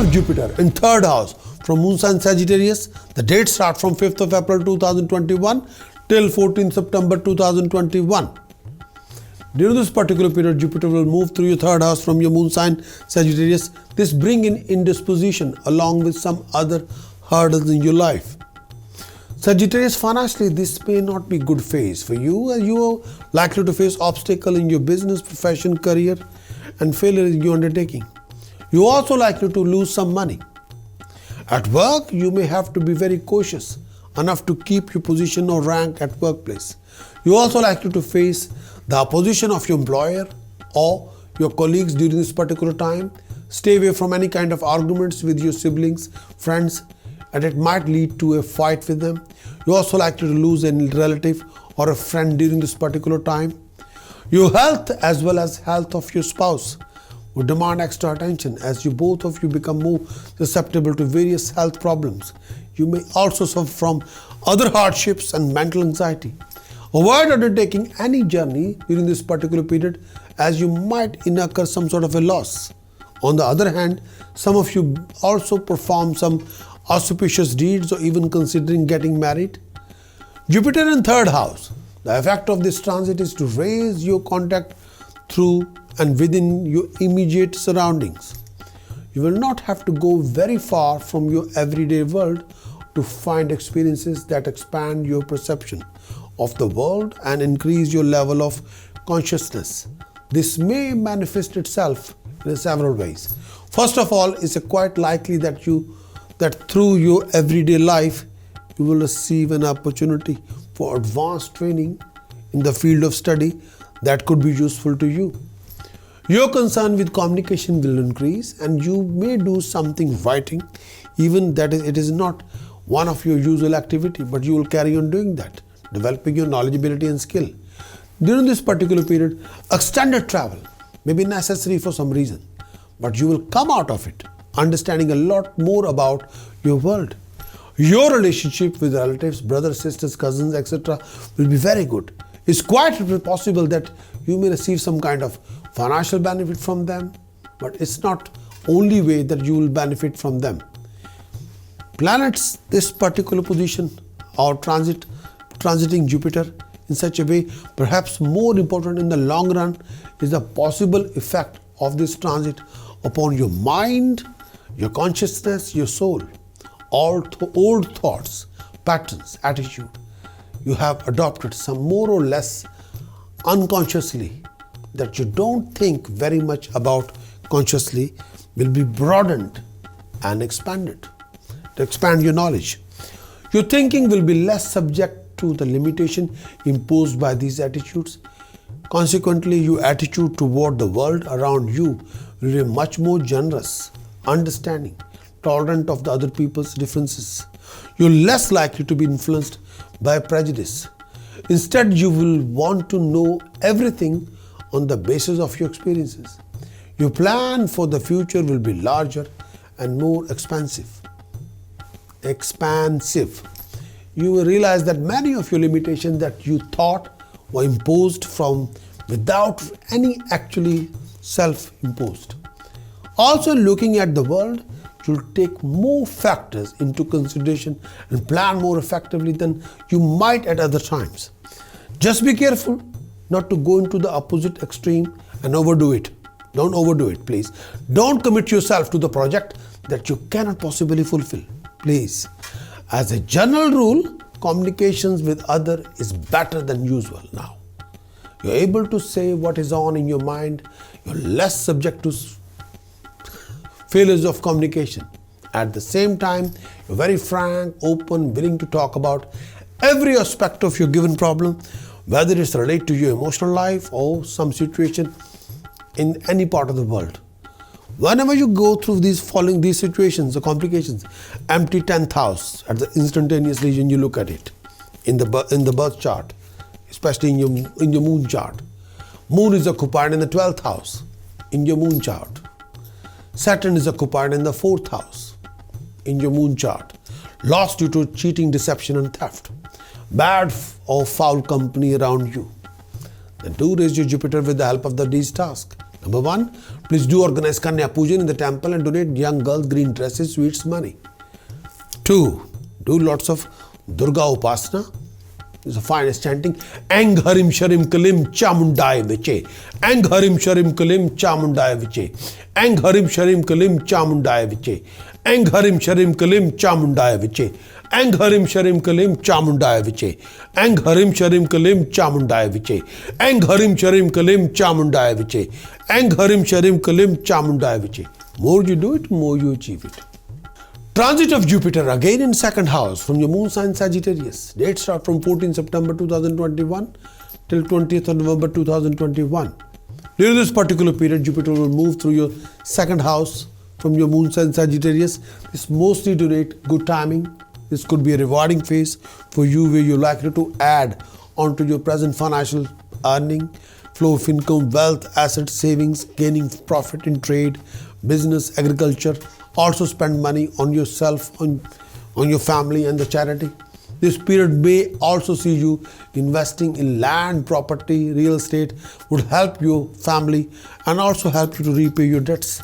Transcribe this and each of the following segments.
of Jupiter in third house from moon sign Sagittarius. The date starts from 5th of April 2021 till 14th September 2021. During this particular period, Jupiter will move through your third house from your moon sign Sagittarius. This brings in indisposition along with some other hurdles in your life. Sagittarius, financially, this may not be good phase for you, as you are likely to face obstacles in your business, profession, career, and failure in your undertaking. You are also likely to lose some money. At work, you may have to be very cautious enough to keep your position or rank at workplace. You are also likely to face the opposition of your employer or your colleagues during this particular time. Stay away from any kind of arguments with your siblings, friends, and it might lead to a fight with them. You are also likely to lose a relative or a friend during this particular time. Your health as well as health of your spouse would demand extra attention as both of you become more susceptible to various health problems. You may also suffer from other hardships and mental anxiety. Avoid undertaking any journey during this particular period as you might incur some sort of a loss. On the other hand, some of you also perform some auspicious deeds or even considering getting married. Jupiter in third house. The effect of this transit is to raise your contact through and within your immediate surroundings. You will not have to go very far from your everyday world to find experiences that expand your perception of the world and increase your level of consciousness. This may manifest itself in several ways. First of all, it's quite likely that through your everyday life, you will receive an opportunity for advanced training in the field of study that could be useful to you. Your concern with communication will increase and you may do something writing, even that it is not one of your usual activity, but you will carry on doing that, developing your knowledgeability and skill. During this particular period, extended travel may be necessary for some reason, but you will come out of it understanding a lot more about your world. Your relationship with relatives, brothers, sisters, cousins, etc. will be very good. It's quite possible that you may receive some kind of financial benefit from them, but it's not only way that you will benefit from them. Planets, this particular position or transiting Jupiter in such a way, perhaps more important in the long run, is the possible effect of this transit upon your mind, your consciousness, your soul. All old thoughts, patterns, attitude you have adopted some more or less unconsciously that you don't think very much about consciously will be broadened and expanded to expand your knowledge. Your thinking will be less subject to the limitation imposed by these attitudes. Consequently, your attitude toward the world around you will be much more generous, understanding, tolerant of the other people's differences. You're less likely to be influenced by prejudice. Instead, you will want to know everything on the basis of your experiences. Your plan for the future will be larger and more expansive. You will realize that many of your limitations that you thought were imposed from without any actually self-imposed. Also, looking at the world, you'll take more factors into consideration and plan more effectively than you might at other times. Just be careful not to go into the opposite extreme and overdo it. Don't overdo it, please. Don't commit yourself to the project that you cannot possibly fulfill, please. As a general rule, communications with others is better than usual now. You're able to say what is on in your mind. You're less subject to failures of communication. At the same time, you're very frank, open, willing to talk about every aspect of your given problem, whether it's related to your emotional life or some situation in any part of the world. Whenever you go through these situations or complications, empty 10th house at the instantaneous region, you look at it in the birth chart, especially in your moon chart. Moon is occupied in the 12th house in your moon chart. Saturn is occupied in the 4th house in your moon chart. Lost due to cheating, deception and theft. Bad or foul company around you. Then do raise your Jupiter with the help of these tasks. Number 1, please do organize Kanya Pujan in the temple and donate young girls green dresses, sweets, money. 2, do lots of Durga Upasana. This is the finest chanting. Ang Harim Sharim Kalim Chamundaya Viche. Ang Harim Sharim Kalim Chamundaya Viche. Ang Harim Sharim Kalim Chamundaya Viche. Ang Harim Sharim Kalim Chamundaya Viche. Ang Harim Sharim Kalim Chamundaya Viche. Ang Harim Sharim Kalim Chamundaya Viche. Ang Harim Sharim Kalim Chamundaya Viche. Ang Harim Sharim Kalim Chamundaya Viche. More you do it, more you achieve it. Transit of Jupiter again in second house from your moon sign Sagittarius. Dates start from 14 September 2021 till 20th of November 2021. During this particular period, Jupiter will move through your second house from your moon sign Sagittarius. This mostly denote good timing. This could be a rewarding phase for you where you're likely to add onto your present financial earning, flow of income, wealth, assets, savings, gaining profit in trade, business, agriculture. Also spend money on yourself, on your family and the charity. This period may also see you investing in land, property, real estate, would help your family and also help you to repay your debts.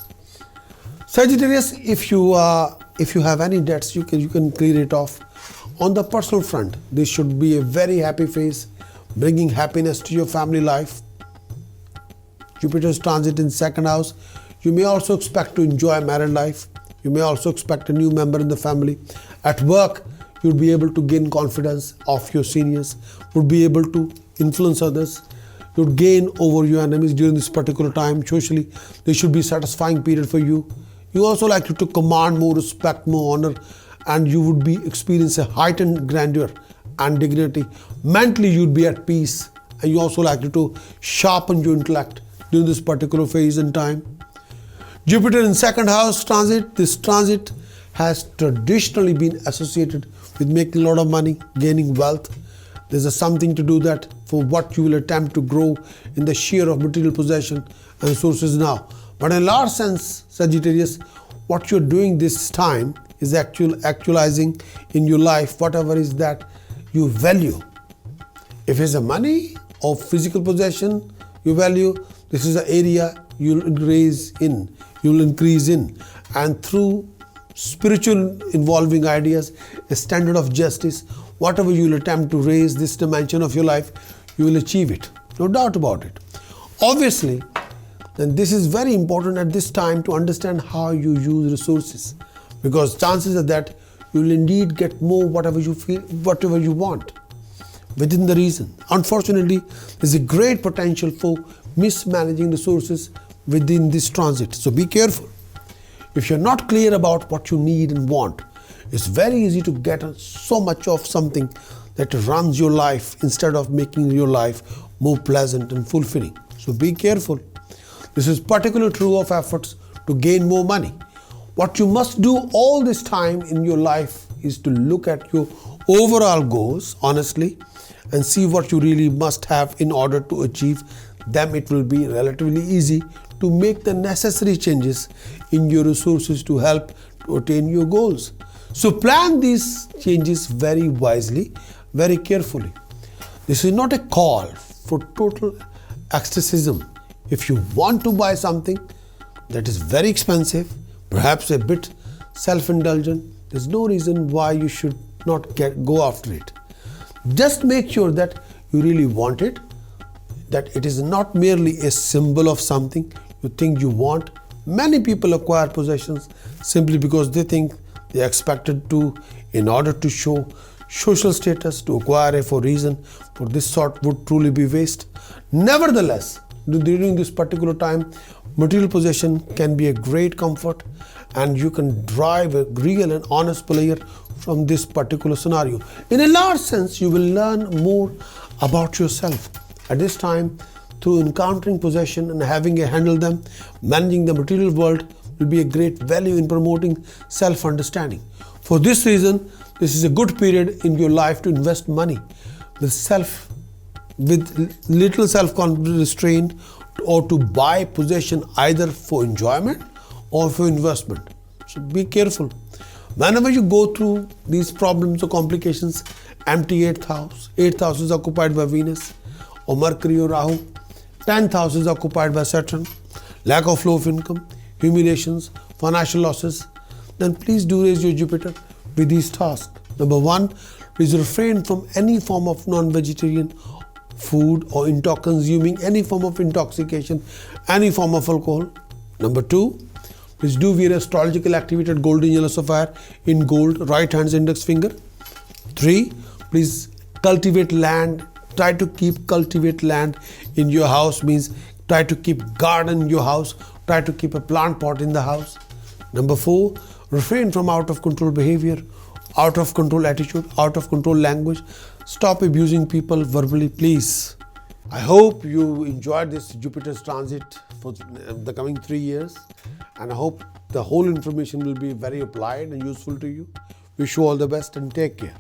Sagittarius, if you have any debts, you can clear it off. On the personal front, this should be a very happy phase, bringing happiness to your family life. Jupiter's transit in second house. You may also expect to enjoy married life. You may also expect a new member in the family. At work, you'll be able to gain confidence of your seniors, would be able to influence others. You'd gain over your enemies during this particular time. Socially, this should be a satisfying period for you. You also likely to command more respect, more honor, and you would be experience a heightened grandeur and dignity. Mentally, you'd be at peace, and you also likely to sharpen your intellect during this particular phase and time. Jupiter in second house transit. This transit has traditionally been associated with making a lot of money, gaining wealth. There's something to do that for what you will attempt to grow in the share of material possession and resources now. But in a large sense, Sagittarius, what you're doing this time is actualizing in your life whatever is that you value. If it's a money or physical possession you value, this is the area you'll increase in, and through spiritual involving ideas, a standard of justice, whatever you will attempt to raise this dimension of your life, you will achieve it. No doubt about it. Obviously, then this is very important at this time to understand how you use resources, because chances are that you will indeed get more whatever you feel, whatever you want within the reason. Unfortunately, there's a great potential for mismanaging resources within this transit. So be careful. If you're not clear about what you need and want, it's very easy to get so much of something that runs your life instead of making your life more pleasant and fulfilling. So be careful. This is particularly true of efforts to gain more money. What you must do all this time in your life is to look at your overall goals honestly and see what you really must have in order to achieve them. It will be relatively easy to make the necessary changes in your resources to help to attain your goals. So plan these changes very wisely, very carefully. This is not a call for total asceticism. If you want to buy something that is very expensive, perhaps a bit self-indulgent, there's no reason why you should not go after it. Just make sure that you really want it, that it is not merely a symbol of something you think you want. Many people acquire possessions simply because they think they are expected to in order to show social status. To acquire for reason for this sort would truly be waste. Nevertheless, during this particular time, material possession can be a great comfort, and you can drive a real and honest player from this particular scenario. In a large sense, you will learn more about yourself at this time through encountering possession and having a handle them. Managing the material world will be a great value in promoting self-understanding. For this reason, this is a good period in your life to invest money with little self-restraint, or to buy possession either for enjoyment or for investment. So be careful. Whenever you go through these problems or complications, empty 8th house. 8th house is occupied by Venus or Mercury or Rahu. 10th house is occupied by Saturn. lack of flow of income, humiliations, financial losses, then please do raise your Jupiter with these tasks. Number 1, please refrain from any form of non-vegetarian food or consuming any form of intoxication, any form of alcohol. Number 2, please do wear astrological activated golden yellow sapphire in gold, right hand's index finger. 3, please cultivate land. Try to cultivate land in your house, means try to keep garden in your house. Try to keep a plant pot in the house. Number 4, refrain from out of control behavior, out of control attitude, out of control language. Stop abusing people verbally, please. I hope you enjoyed this Jupiter's transit for the coming 3 years, and I hope the whole information will be very applied and useful to you. Wish you all the best and take care.